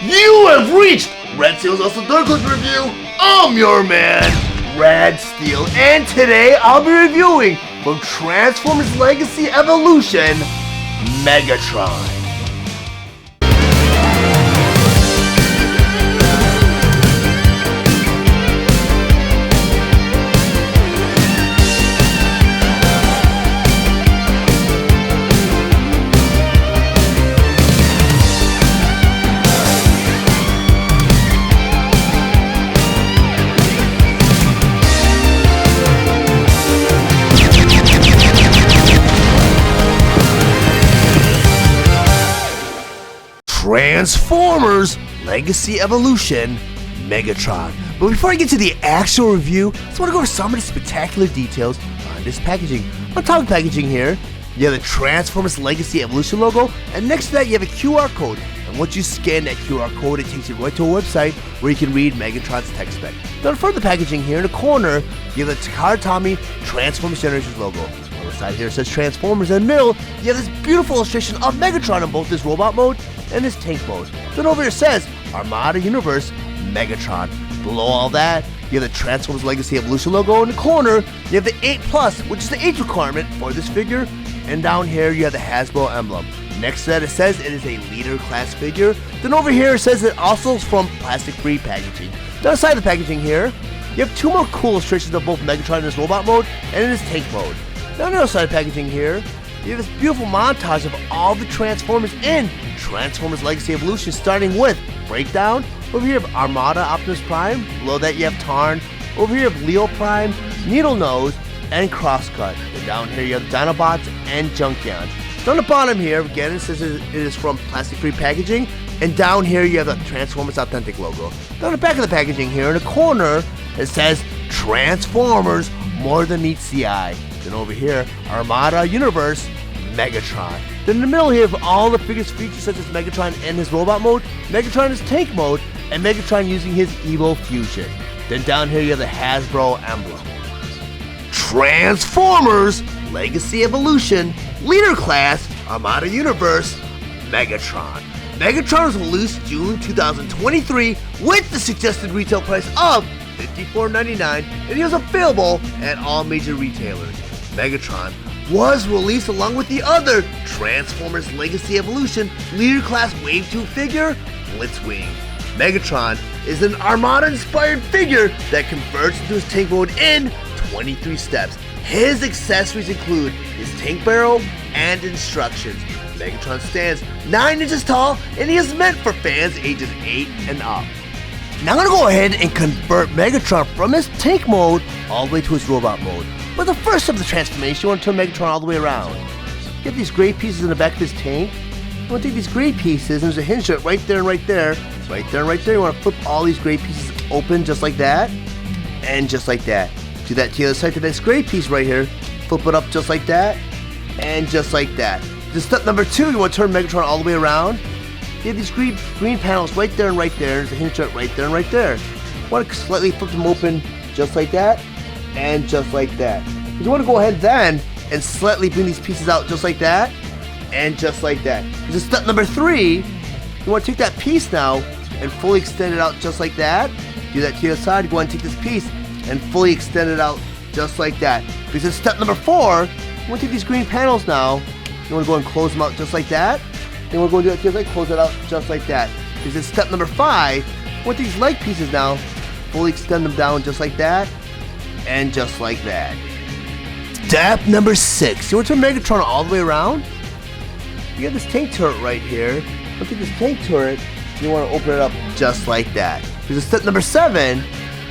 You have reached Red Steele's Also Dark Horse Review. I'm your man, Red Steele, and today I'll be reviewing from Transformers Legacy Evolution, Megatron. Transformers Legacy Evolution, Megatron. But before I get to the actual review, I just want to go over some of the spectacular details on this packaging. On top of the packaging here, you have the Transformers Legacy Evolution logo, and next to that you have a QR code. And once you scan that QR code, it takes you right to a website where you can read Megatron's tech spec. Now in front of the packaging here in the corner, you have the Takara Tomy Transformers Generations logo. On the side here it says Transformers, and in the middle, you have this beautiful illustration of Megatron in both this robot mode and this tank mode. Then over here it says Armada Universe Megatron. Below all that, you have the Transformers Legacy Evolution logo. In the corner, you have the 8+, which is the age requirement for this figure. And down here, you have the Hasbro emblem. Next to that, it says it is a leader class figure. Then over here, it says it also is from plastic-free packaging. Down the side of the packaging here, you have two more cool illustrations of both Megatron in his robot mode and in his tank mode. Down the other side of the packaging here, you have this beautiful montage of all the Transformers in Transformers Legacy Evolution, starting with Breakdown. Over here you have Armada Optimus Prime. Below that you have Tarn. Over here you have Leo Prime, Needle Nose, and Crosscut. And down here you have Dinobots and Junkions. Down the bottom here, again, it says it is from plastic-free packaging. And down here you have the Transformers Authentic logo. Down the back of the packaging here, in the corner, it says Transformers More Than Meets the Eye. Then over here, Armada Universe Megatron. Then in the middle here, you have all the biggest features such as Megatron and his robot mode, Megatron in his tank mode, and Megatron using his Evo Fusion. Then down here you have the Hasbro emblem. Transformers Legacy Evolution Leader Class Armada Universe Megatron. Megatron was released June 2023 with the suggested retail price of $54.99, and he was available at all major retailers. Megatron was released along with the other Transformers Legacy Evolution Leader Class Wave 2 figure, Blitzwing. Megatron is an Armada-inspired figure that converts into his tank mode in 23 steps. His accessories include his tank barrel and instructions. Megatron stands 9 inches tall, and he is meant for fans ages 8 and up. Now I'm going to go ahead and convert Megatron from his tank mode all the way to his robot mode. But the first of the transformation, you want to turn Megatron all the way around. You have these gray pieces in the back of this tank. You want to take these gray pieces, and there's a hinge to it right there and right there. Right there and right there. You want to flip all these gray pieces open just like that. And just like that. Do that to the other side to this gray piece right here. Flip it up just like that. And just like that. Then step number 2, you want to turn Megatron all the way around. You have these green panels right there and right there. There's a hinge to it right there and right there. You want to slightly flip them open just like that. And just like that. You want to go ahead then and slightly bring these pieces out just like that. And just like that. This is step number 3. You want to take that piece now and fully extend it out just like that. Do that to the other side. You want to take this piece and fully extend it out just like that. This is step number 4. You want to take these green panels now. You want to go and close them out just like that. Then we're going to do that to the other side. Close it out just like that. This is step number 5. You want these leg pieces now. Fully extend them down just like that. And just like that. Step number 6. You want to turn Megatron all the way around? You have this tank turret right here. Look at this tank turret. You want to open it up just like that. This is step number 7.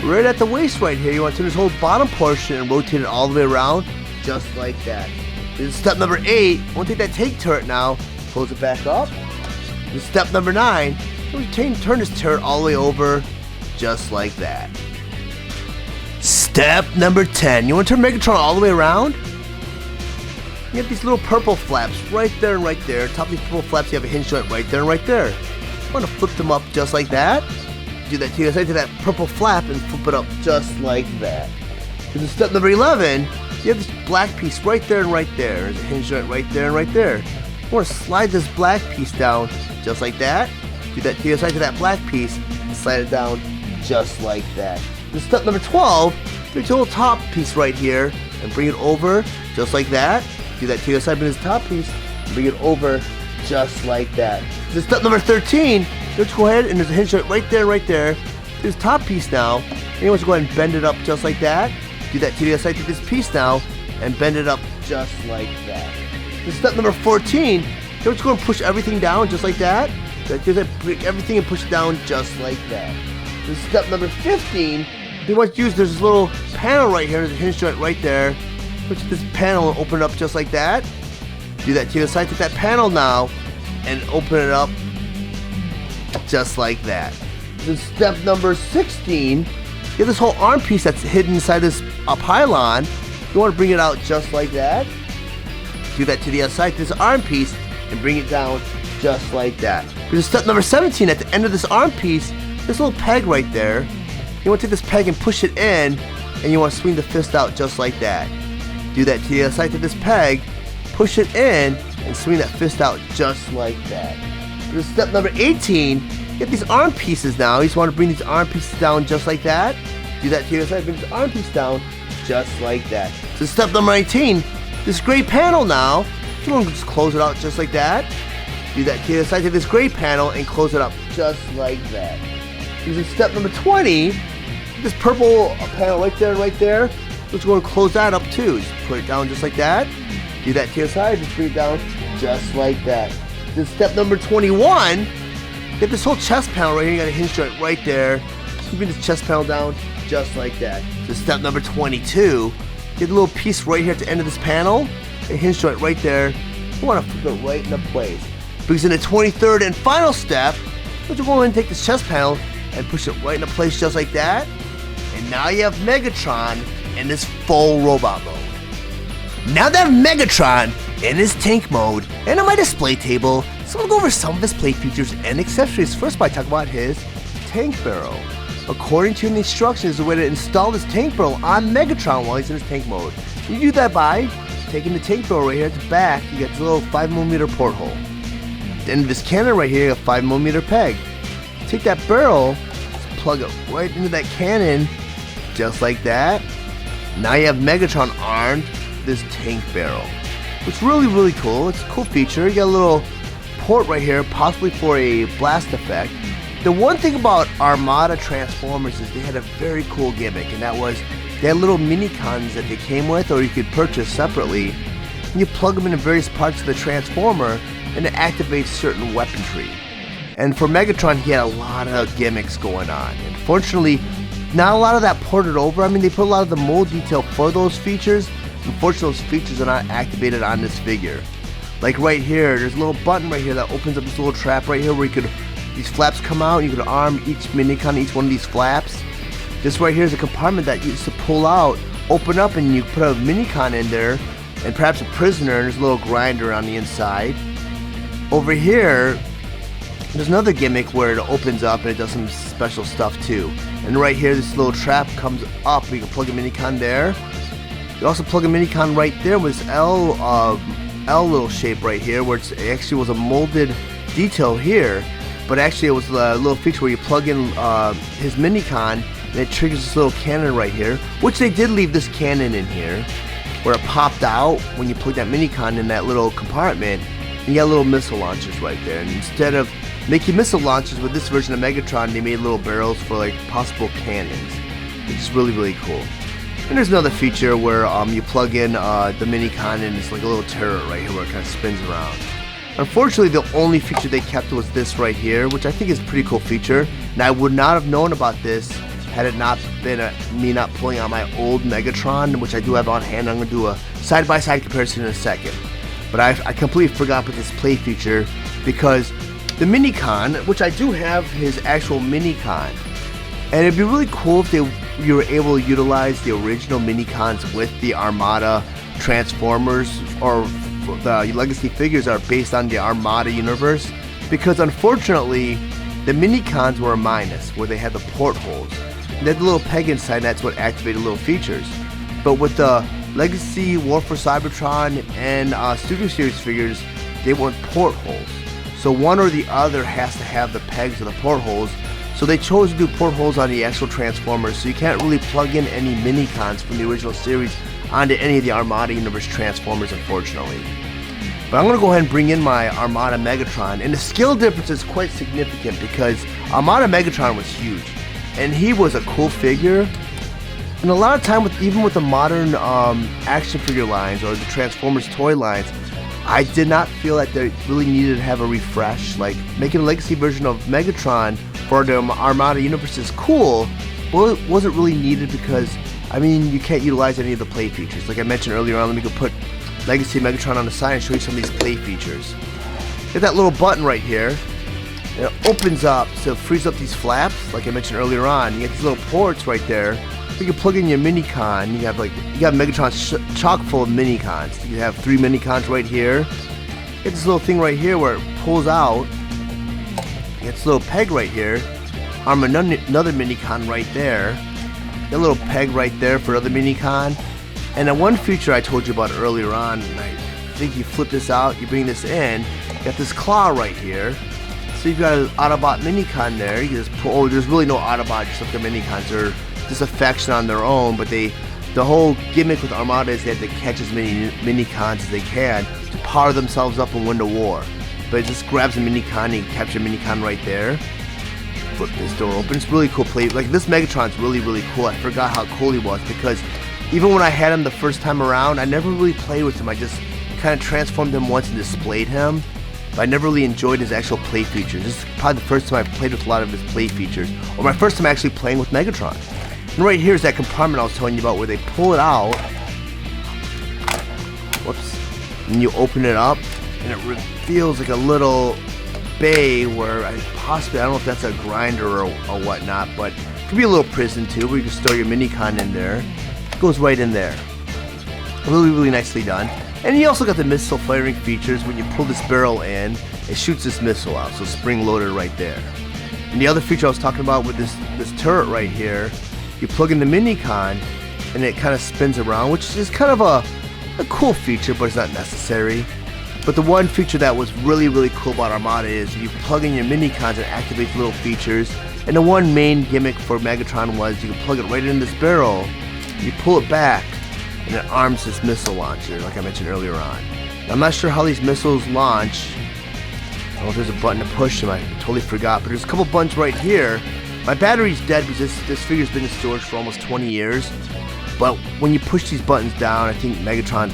Right at the waist right here. You want to turn this whole bottom portion and rotate it all the way around just like that. This is step number 8. You want to take that tank turret now. Close it back up. This is step number 9. You want to turn this turret all the way over just like that. Step number 10. You want to turn Megatron all the way around? You have these little purple flaps right there and right there. Top of these purple flaps, you have a hinge joint right there and right there. You want to flip them up just like that. Do that to the other side to that purple flap and flip it up just like that. This is step number 11. You have this black piece right there and right there. There's a hinge joint right there and right there. You want to slide this black piece down just like that. do that to the other side to that black piece, and slide it down just like that. Then step number 12, take your little top piece right here and bring it over just like that. Do that to the other side, bring this top piece, and bring it over just like that. Then step number 13, let's go ahead and there's a hinge joint right there. This top piece now, and you want to go ahead and bend it up just like that. Do that to the other side to this piece now, and bend it up just like that. Then step number 14, you're just going to push everything down just like that. Break everything and push it down just like that. Then step number 15, you want to use, there's this little panel right here, there's a hinge joint right there. Push this panel and open it up just like that. Do that to the other side, take that panel now, and open it up just like that. Then step number 16, you have this whole arm piece that's hidden inside this pylon. You want to bring it out just like that. Do that to the other side, this arm piece, and bring it down just like that. There's step number 17, at the end of this arm piece, this little peg right there. You want to take this peg and push it in, and you want to swing the fist out just like that. Do that to the other side to this peg, push it in, and swing that fist out just like that. There's step number 18, you have these arm pieces now. You just want to bring these arm pieces down just like that. Do that to the other side, bring this arm piece down just like that. So step number 19, this gray panel now, you want to just close it out just like that. Do that to the other side to this gray panel and close it up just like that. Using step number 20, this purple panel right there, let's go and close that up too. Just put it down just like that. Do that to your side, just bring it down just like that. Then step number 21, you have this whole chest panel right here, you got a hinge joint right there. You bring this chest panel down just like that. So step number 22, get a little piece right here at the end of this panel, a hinge joint right there. You want to flip it right into place. Because in the 23rd and final step, let's go ahead and take this chest panel and push it right into place just like that. And now you have Megatron in this full robot mode. Now that I have Megatron in his tank mode and on my display table, so we'll go over some of his play features and accessories. First, by talking about his tank barrel. According to the instructions, the way to install this tank barrel on Megatron while he's in his tank mode. You do that by taking the tank barrel right here at the back. You got this little 5mm porthole. At the end of this cannon right here, you have a 5mm peg. Take that barrel, just plug it right into that cannon, just like that. Now you have Megatron armed with this tank barrel. It's really cool. It's a cool feature. You got a little port right here, possibly for a blast effect. The one thing about Armada Transformers is they had a very cool gimmick, and that was they had little mini-cons that they came with, or you could purchase separately. And you plug them into various parts of the Transformer, and it activates certain weaponry. And for Megatron, he had a lot of gimmicks going on. And fortunately, not a lot of that ported over. I mean, they put a lot of the mold detail for those features. Unfortunately, those features are not activated on this figure. Like right here, there's a little button right here that opens up this little trap right here where you could, these flaps come out, and you could arm each minicon, each one of these flaps. This right here is a compartment that you used to pull out, open up, and you put a minicon in there, and perhaps a prisoner, and there's a little grinder on the inside. Over here, there's another gimmick where it opens up and it does some special stuff too. And right here, this little trap comes up. You can plug a minicon there. You also plug a minicon right there with this L little shape right here, where it actually was a molded detail here, but actually it was a little feature where you plug in his minicon and it triggers this little cannon right here, which they did leave this cannon in here, where it popped out when you plug that minicon in that little compartment. And you got little missile launchers right there, and instead of making missile launchers with this version of Megatron, they made little barrels for like possible cannons, which is really cool. And there's another feature where you plug in the minicon and it's like a little turret right here where it kind of spins around. Unfortunately, the only feature they kept was this right here, which I think is a pretty cool feature. And I would not have known about this had it not been me not pulling out my old Megatron, which I do have on hand. I'm going to do a side-by-side comparison in a second. But I completely forgot about this play feature because the minicon, which I do have his actual minicon, and it'd be really cool if you were able to utilize the original minicons with the Armada Transformers, or the legacy figures are based on the Armada universe, because unfortunately the minicons were a minus, where they had the portholes. They had the little peg inside, and that's what activated little features. But with the Legacy, War for Cybertron, and Studio Series figures, they weren't portholes. So one or the other has to have the pegs or the portholes. So they chose to do portholes on the actual Transformers, so you can't really plug in any mini-cons from the original series onto any of the Armada Universe Transformers, unfortunately. But I'm going to go ahead and bring in my Armada Megatron, and the skill difference is quite significant because Armada Megatron was huge, and he was a cool figure. And a lot of time, even with the modern action figure lines or the Transformers toy lines, I did not feel like they really needed to have a refresh. Like, making a legacy version of Megatron for the Armada Universe is cool, but it wasn't really needed because, I mean, you can't utilize any of the play features. Like I mentioned earlier on, let me go put Legacy Megatron on the side and show you some of these play features. Get that little button right here. And it opens up, so it frees up these flaps, like I mentioned earlier on. You get these little ports right there. You can plug in your mini-con. You got Megatron chock full of mini-cons. You have 3 mini-cons right here. Get this little thing right here where it pulls out. You get this little peg right here. Arm another mini-con right there. Get a little peg right there for another mini-con. And then one feature I told you about earlier on, and I think you flip this out, you bring this in, you got this claw right here. So you've got an Autobot mini-con there. You can just pull, oh, there's really no Autobot, just like the mini-cons. They're just a faction on their own, but the whole gimmick with Armada is they have to catch as many mini-cons as they can to power themselves up and win the war. But it just grabs a mini-con and you can capture a mini-con right there. Flip this door open. It's really cool play. Like, this Megatron's really, really cool. I forgot how cool he was because even when I had him the first time around, I never really played with him. I just kind of transformed him once and displayed him. But I never really enjoyed his actual play features. This is probably the first time I've played with a lot of his play features. Or my first time actually playing with Megatron. And right here is that compartment I was telling you about where they pull it out. Whoops. And you open it up and it reveals like a little bay where I don't know if that's a grinder or whatnot, but it could be a little prison too where you can store your mini-con in there. It goes right in there. Really, really nicely done. And you also got the missile firing features. When you pull this barrel in, it shoots this missile out, so spring loaded right there. And the other feature I was talking about with this turret right here, you plug in the mini-con and it kind of spins around, which is kind of a cool feature, but it's not necessary. But the one feature that was really, really cool about Armada is you plug in your mini-cons and activate the little features. And the one main gimmick for Megatron was you can plug it right in this barrel, you pull it back, and it arms this missile launcher, like I mentioned earlier on. Now, I'm not sure how these missiles launch. I don't know if there's a button to push them. I totally forgot, but there's a couple buttons right here. My battery's dead because this figure's been in storage for almost 20 years. But when you push these buttons down, I think Megatron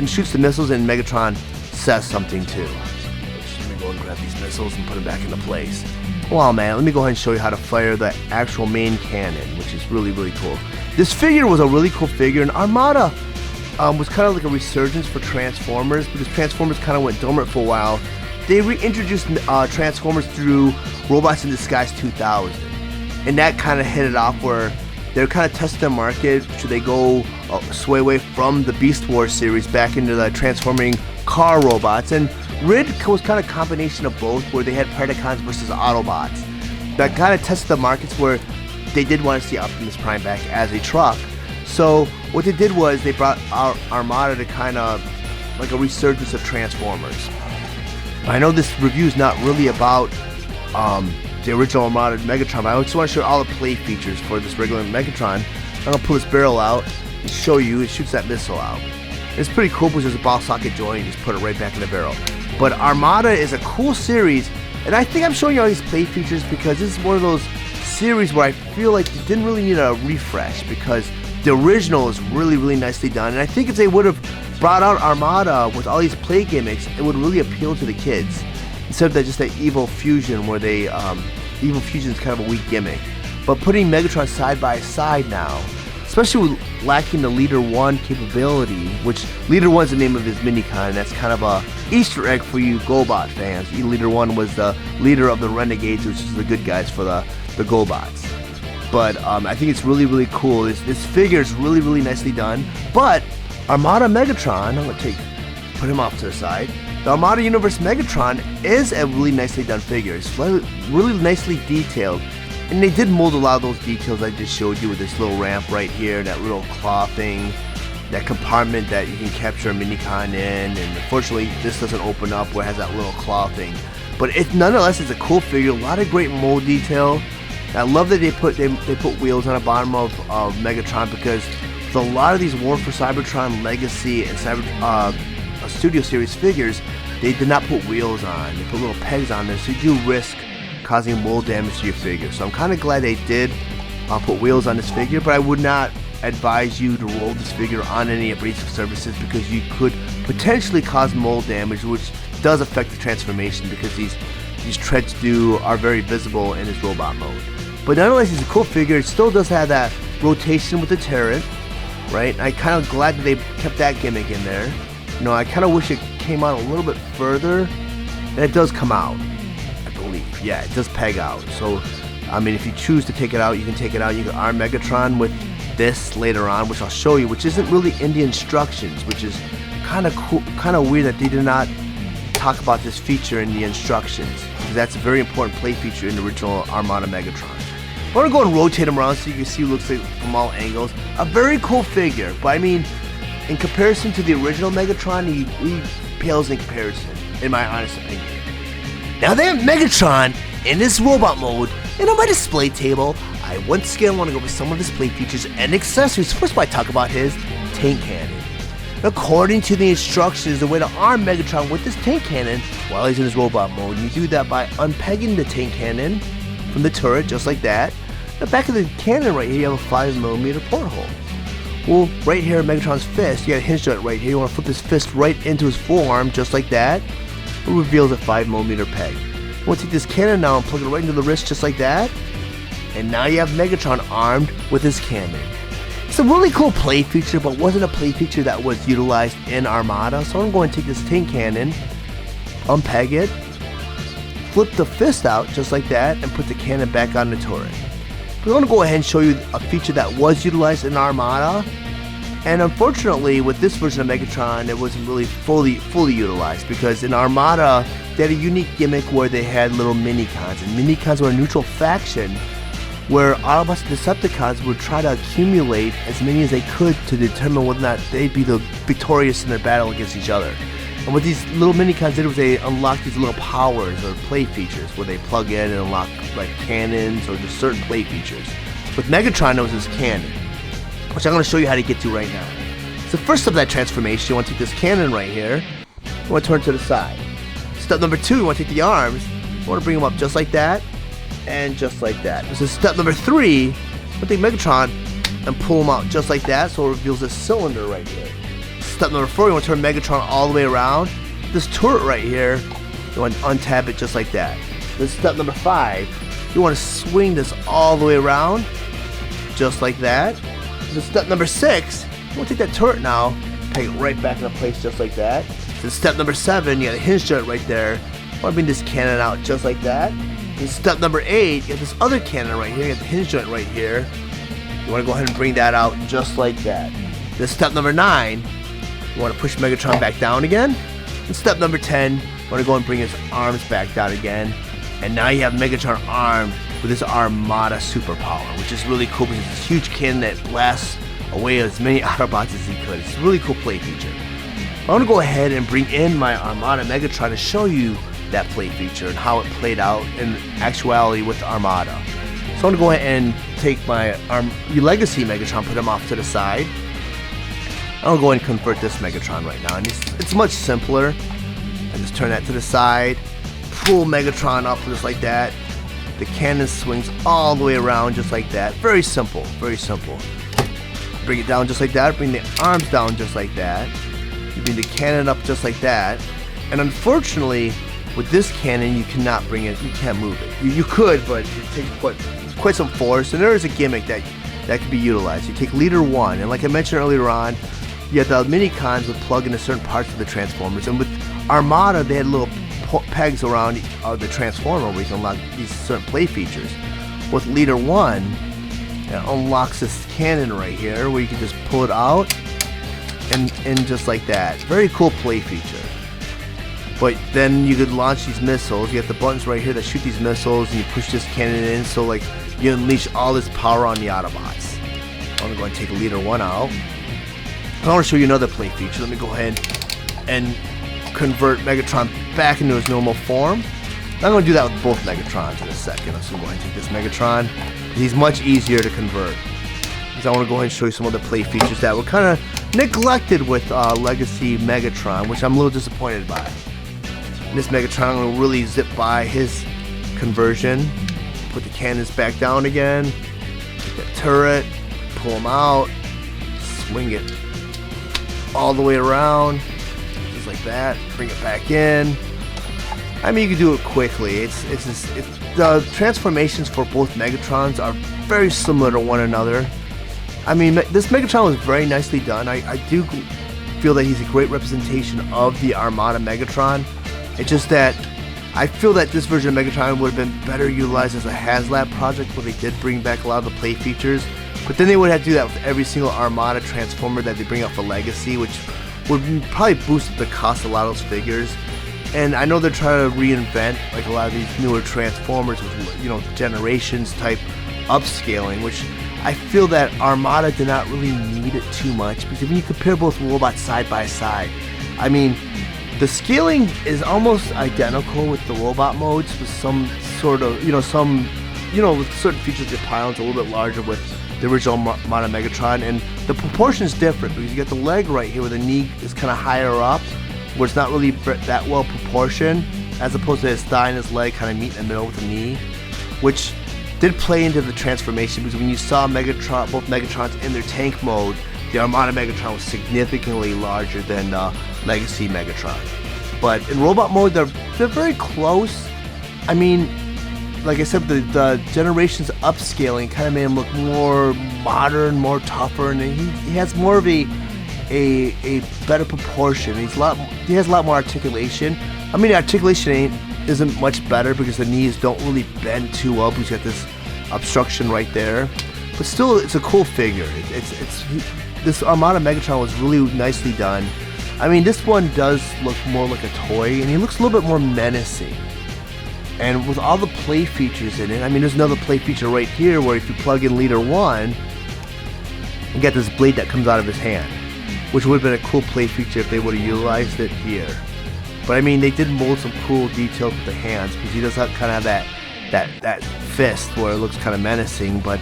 it shoots the missiles, and Megatron says something too. Let me go and grab these missiles and put them back into place. Well, man, let me go ahead and show you how to fire the actual main cannon, which is really, really cool. This figure was a really cool figure, and Armada was kind of like a resurgence for Transformers because Transformers kind of went dormant for a while. They reintroduced Transformers through Robots in Disguise 2000, and that kind of hit it off where they're kind of testing the market. Should they go sway away from the Beast Wars series back into the transforming car robots? And Rid was kind of a combination of both, where they had Predacons versus Autobots. That kind of tested the markets where they did want to see Optimus Prime back as a truck. So what they did was they brought Armada to kind of like a resurgence of Transformers. I know this review is not really about the original Armada Megatron, but I just want to show all the play features for this regular Megatron. I'm going to pull this barrel out and show you. It shoots that missile out. It's pretty cool because there's a ball socket joint. You just put it right back in the barrel. But Armada is a cool series, and I think I'm showing you all these play features because this is one of those series where I feel like you didn't really need a refresh because the original is really, really nicely done. And I think if they would have brought out Armada with all these play gimmicks, it would really appeal to the kids instead of just that Evil Fusion where Evil Fusion is kind of a weak gimmick. But putting Megatron side by side now, especially with lacking the Leader 1 capability, which Leader 1 is the name of his minicon, and that's kind of a Easter egg for you GoBot fans. Leader 1 was the leader of the Renegades, which is the good guys for the GoBots. But I think it's really, really cool. This figure is really, really nicely done. But Armada Megatron, I'm going to put him off to the side. The Armada Universe Megatron is a really nicely done figure. It's really nicely detailed. And they did mold a lot of those details I just showed you with this little ramp right here, that little claw thing, that compartment that you can capture a minicon in. And unfortunately, this doesn't open up where it has that little claw thing. But nonetheless, it's a cool figure. A lot of great mold detail. And I love that they put wheels on the bottom of Megatron, because with a lot of these War for Cybertron Legacy and Studio Series figures, they did not put wheels on. They put little pegs on there, so you do risk causing mold damage to your figure. So I'm kind of glad they did put wheels on this figure, but I would not advise you to roll this figure on any abrasive surfaces, because you could potentially cause mold damage, which does affect the transformation, because these treads are very visible in his robot mode. But nonetheless, he's a cool figure. It still does have that rotation with the turret, right? I'm kind of glad that they kept that gimmick in there. You know, I kind of wish it came out a little bit further, and it does come out, I believe. Yeah, it does peg out. So, I mean, if you choose to take it out, you can take it out. You can arm Megatron with this later on, which I'll show you, which isn't really in the instructions, which is kind of cool, kind of weird that they did not talk about this feature in the instructions, because that's a very important play feature in the original Armada Megatron. I want to go and rotate him around so you can see what it looks like from all angles. A very cool figure, but I mean, in comparison to the original Megatron, he pales in comparison, in my honest opinion. Now they have Megatron in this robot mode, and on my display table, I once again want to go over some of his play features and accessories. First of all, I talk about his tank cannon. According to the instructions, the way to arm Megatron with this tank cannon while he's in his robot mode, you do that by unpegging the tank cannon from the turret, just like that. The back of the cannon right here, you have a 5mm porthole. Well, right here, Megatron's fist, you got a hinge joint right here. You want to flip his fist right into his forearm, just like that. It reveals a 5mm peg. You want to take this cannon now and plug it right into the wrist, just like that. And now you have Megatron armed with his cannon. It's a really cool play feature, but wasn't a play feature that was utilized in Armada. So I'm going to take this tank cannon, unpeg it, flip the fist out just like that, and put the cannon back on the turret. But I'm going to go ahead and show you a feature that was utilized in Armada. And unfortunately, with this version of Megatron, it wasn't really fully utilized, because in Armada, they had a unique gimmick where they had little mini-cons. And mini-cons were a neutral faction where Autobots and Decepticons would try to accumulate as many as they could to determine whether or not they'd be the victorious in their battle against each other. And what these little mini-cons did was they unlocked these little powers or play features where they plug in and unlock like cannons or just certain play features. With Megatron, it was his cannon, which I'm going to show you how to get to right now. So first of that transformation, you want to take this cannon right here, you want to turn it to the side. Step number 2, you want to take the arms, you want to bring them up just like that, and just like that. This is step number 3, you want to take Megatron and pull him out just like that, so it reveals this cylinder right here. Step number 4, you want to turn Megatron all the way around. This turret right here, you want to untap it just like that. This is step number 5, you want to swing this all the way around, just like that. This is step number 6, you want to take that turret now, peg it right back into place just like that. This is step number 7, you got a hinge joint right there. You want to bring this cannon out just like that. This is step number 8, you got this other cannon right here, you got the hinge joint right here. You want to go ahead and bring that out just like that. This is step number 9, you want to push Megatron back down again. And step number 10, you want to go and bring his arms back down again. And now you have Megatron armed with this Armada superpower, which is really cool because it's this huge cannon that blasts away as many Autobots as he could. It's a really cool play feature. I want to go ahead and bring in my Armada Megatron to show you that play feature and how it played out in actuality with the Armada. So I'm going to go ahead and take my Legacy Megatron, put him off to the side. I'm going to go ahead and convert this Megatron right now, and it's much simpler. I just turn that to the side, pull Megatron up just like that. The cannon swings all the way around just like that. Very simple, very simple. Bring it down just like that, bring the arms down just like that. You bring the cannon up just like that. And unfortunately, with this cannon, you cannot bring it, you can't move it. You could, but it takes quite some force, and there is a gimmick that can be utilized. You take leader 1, and like I mentioned earlier on, you have the mini-cons would plug into certain parts of the Transformers, and with Armada, they had little pegs around the Transformer where you can unlock these certain play features. With leader 1, it unlocks this cannon right here where you can just pull it out and just like that. Very cool play feature. But then you could launch these missiles. You have the buttons right here that shoot these missiles, and you push this cannon in, so like you unleash all this power on the Autobots. I'm gonna go and take leader 1 out. I want to show you another play feature. Let me go ahead and convert Megatron back into his normal form. I'm going to do that with both Megatrons in a second. So I'm going to take this Megatron. He's much easier to convert. Because I want to go ahead and show you some other play features that were kind of neglected with Legacy Megatron, which I'm a little disappointed by. And this Megatron will really zip by his conversion. Put the cannons back down again. Take that turret. Pull him out. Swing it all the way around. Just like that. Bring it back in. I mean, you can do it quickly. The transformations for both Megatrons are very similar to one another. I mean, this Megatron was very nicely done. I do feel that he's a great representation of the Armada Megatron. It's just that I feel that this version of Megatron would have been better utilized as a HasLab project where they did bring back a lot of the play features. But then they would have to do that with every single Armada Transformer that they bring out for Legacy, which would probably boost the cost of a lot of those figures. And I know they're trying to reinvent like a lot of these newer Transformers with, you know, generations type upscaling, which I feel that Armada did not really need it too much, because when you compare both robots side by side, I mean, the scaling is almost identical with the robot modes, with some sort of, with certain features, the pylons a little bit larger with the original Armada Megatron, and the proportion is different because you get the leg right here where the knee is kind of higher up, where it's not really that well proportioned, as opposed to his thigh and his leg kind of meet in the middle with the knee, which did play into the transformation, because when you saw both Megatrons in their tank mode, the Armada Megatron was significantly larger than Legacy Megatron. But in robot mode, they're very close. I mean, like I said, the generations upscaling kind of made him look more modern, more tougher, and he has more of a better proportion. He has a lot more articulation. I mean, the articulation isn't much better because the knees don't really bend too well because you got this obstruction right there. But still, it's a cool figure. This Armada Megatron was really nicely done. I mean, this one does look more like a toy, and he looks a little bit more menacing. And with all the play features in it, I mean, there's another play feature right here where if you plug in Leader 1, you get this blade that comes out of his hand, which would have been a cool play feature if they would have utilized it here. But I mean, they did mold some cool details with the hands, because he does have kind of that fist where it looks kind of menacing. But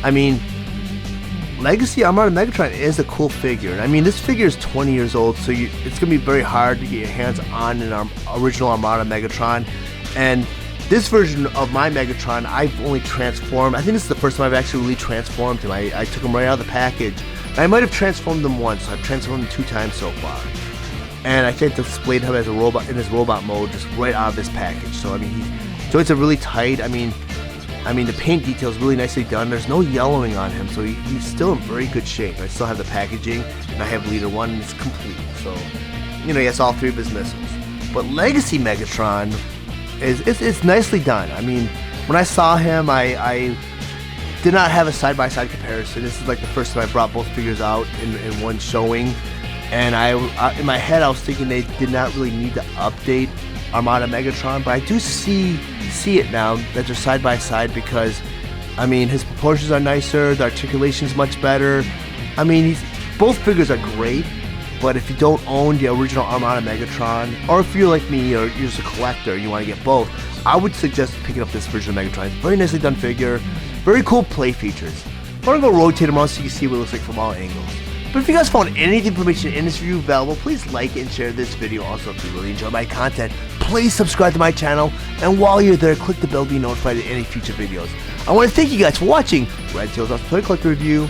I mean, Legacy Armada Megatron is a cool figure. And I mean, this figure is 20 years old, so it's going to be very hard to get your hands on an original Armada Megatron. And this version of my Megatron, I've only transformed. I think this is the first time I've actually really transformed him. I took him right out of the package. I might have transformed him once. So I've transformed him 2 times so far. And I think displayed him as a robot in his robot mode just right out of this package. So I mean, joints are really tight. I mean, the paint detail is really nicely done. There's no yellowing on him, so he's still in very good shape. I still have the packaging, and I have Leader 1, and it's complete. So, you know, he has all 3 of his missiles. But Legacy Megatron it's nicely done. I mean, when I saw him, I did not have a side-by-side comparison. This is like the first time I brought both figures out in one showing. And I in my head, I was thinking they did not really need to update Armada Megatron, but I do see it now that they're side by side, because I mean, his proportions are nicer, the articulation is much better. I mean, both figures are great, but if you don't own the original Armada Megatron, or if you're like me, or you're just a collector, you want to get both, I would suggest picking up this version of Megatron. It's a very nicely done figure, very cool play features. I'm gonna go rotate him around so you can see what it looks like from all angles. But if you guys found any information in this review valuable, please like and share this video. Also, if you really enjoy my content, please subscribe to my channel. And while you're there, click the bell to be notified of any future videos. I want to thank you guys for watching Red Tails Toy Collector Review.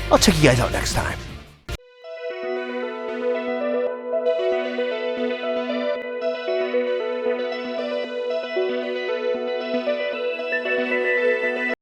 I'll check you guys out next time.